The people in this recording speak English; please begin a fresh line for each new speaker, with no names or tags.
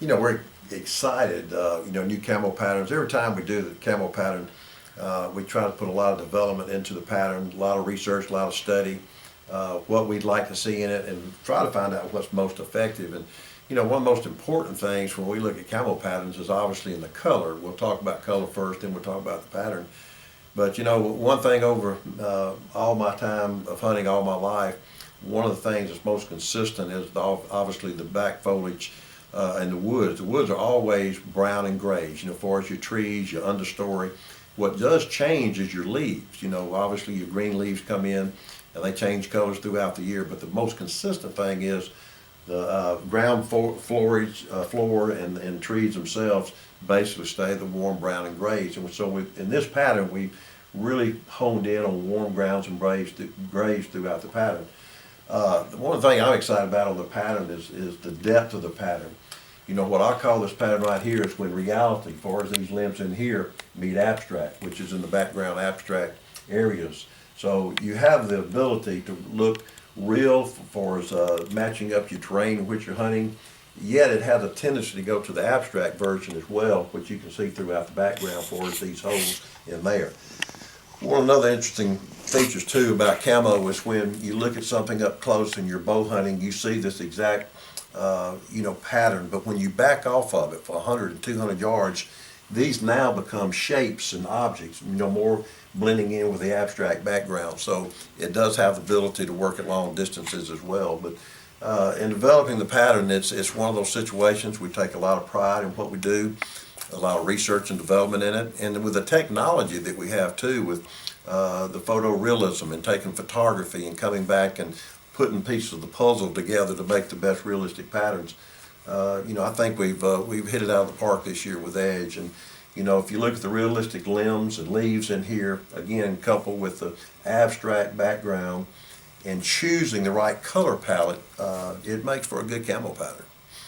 We're excited, new camo patterns. Every time we do the camo pattern, we try to put a lot of development into the pattern, a lot of research, a lot of study, what we'd like to see in it, and try to find out what's most effective. And, one of the most important things when we look at camo patterns is obviously in the color. We'll talk about color first, then we'll talk about the pattern. But, one thing over all my time of hunting all my life, one of the things that's most consistent is obviously the back foliage and the woods. The woods are always brown and grays, as far as your trees, your understory. What does change is your leaves. Obviously your green leaves come in and they change colors throughout the year, but the most consistent thing is the ground floor and trees themselves basically stay the warm brown and grays. And so in this pattern, we really honed in on warm browns and grays throughout the pattern. One thing I'm excited about on the pattern is the depth of the pattern. What I call this pattern right here is when reality, as far as these limbs in here, meet abstract, which is in the background abstract areas. So you have the ability to look real as far as matching up your terrain in which you're hunting, yet it has a tendency to go to the abstract version as well, which you can see throughout the background for as these holes in there. One of the other interesting features too about camo is when you look at something up close and you're bow hunting, you see this exact pattern, but when you back off of it for 100 and 200 yards, these now become shapes and objects, more blending in with the abstract background. So it does have the ability to work at long distances as well. But in developing the pattern, it's one of those situations we take a lot of pride in what we do, a lot of research and development in it, and with the technology that we have too, with the photorealism and taking photography and coming back and putting pieces of the puzzle together to make the best realistic patterns. I think we've hit it out of the park this year with Edge. And if you look at the realistic limbs and leaves in here, again, coupled with the abstract background and choosing the right color palette, it makes for a good camo pattern.